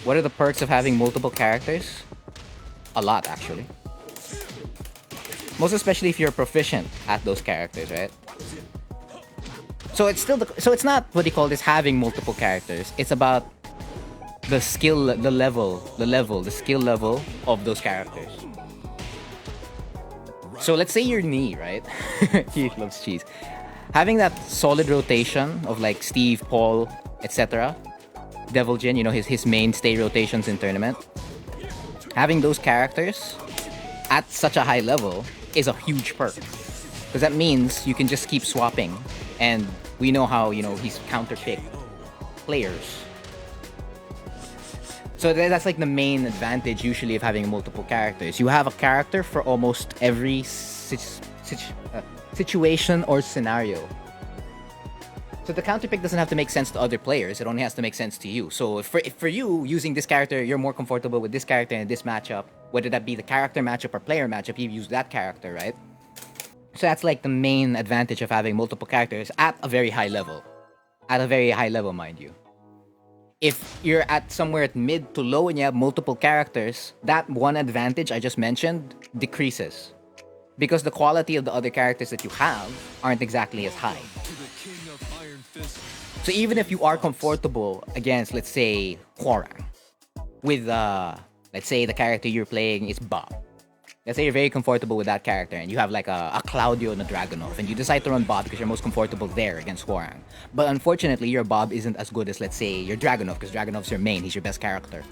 What are the perks of having multiple characters? A lot, actually. Most especially if you're proficient at those characters, right? So it's still so it's not what do you call this having multiple characters. It's about the skill, the skill level of those characters. So let's say you're Knee, right? He loves cheese. Having that solid rotation of like Steve, Paul, etc. Devil Jin, you know, his mainstay rotations in tournament. Having those characters at such a high level is a huge perk. Because that means you can just keep swapping. And we know how, you know, he's counterpick players. So that's like the main advantage usually of having multiple characters. You have a character for almost every situation or scenario. So the counterpick doesn't have to make sense to other players. It only has to make sense to you. So if for you, using this character, you're more comfortable with this character in this matchup, whether that be the character matchup or player matchup, you use that character, right? So that's like the main advantage of having multiple characters at a very high level. At a very high level, mind you. If you're at somewhere at mid to low and you have multiple characters, that one advantage I just mentioned decreases. Because the quality of the other characters that you have aren't exactly as high. So even if you are comfortable against, let's say, Hwoarang, with, let's say the character you're playing is Bob. Let's say you're very comfortable with that character and you have like a Claudio and a Dragunov and you decide to run Bob because you're most comfortable there against Hwoarang. But unfortunately, your Bob isn't as good as, let's say, your Dragunov because Dragunov's your main, he's your best character.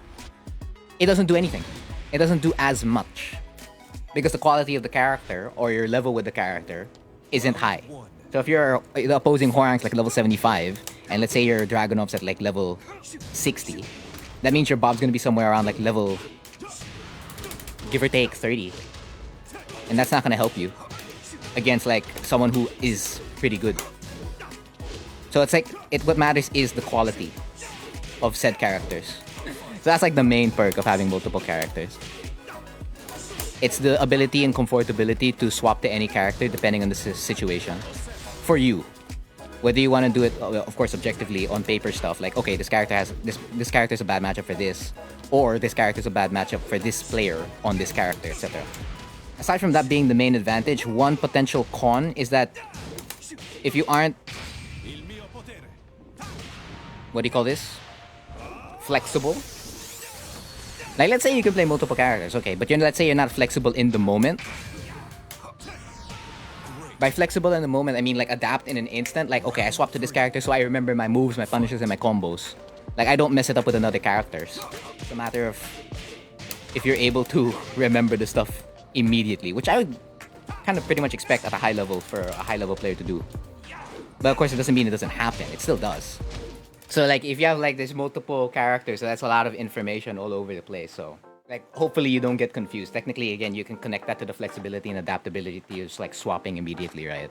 It doesn't do anything. It doesn't do as much. Because the quality of the character or your level with the character isn't high. So if you're the opposing Hwoarang's like level 75 and let's say your Dragunov's at like level 60, that means your Bob's gonna be somewhere around like level, give or take, 30. And that's not gonna help you against like someone who is pretty good. So it's like, what matters is the quality of said characters. So that's like the main perk of having multiple characters. It's the ability and comfortability to swap to any character depending on the situation. For you, whether you want to do it, of course, objectively on paper stuff, like okay, this character has this character is a bad matchup for this, or this character is a bad matchup for this player on this character, etc. Aside from that being the main advantage, one potential con is that if you aren't, what do you call this? Flexible. Like let's say you can play multiple characters, okay, but let's say you're not flexible in the moment. By flexible in the moment, I mean like adapt in an instant. Like, okay, I swap to this character so I remember my moves, my punishes, and my combos. Like, I don't mess it up with another characters. It's a matter of if you're able to remember the stuff immediately, which I would kind of pretty much expect at a high level for a high level player to do. But of course, it doesn't mean it doesn't happen. It still does. So like, if you have like there's multiple characters, so that's a lot of information all over the place. So like, hopefully you don't get confused. Technically, again, you can connect that to the flexibility and adaptability of just like swapping immediately, right?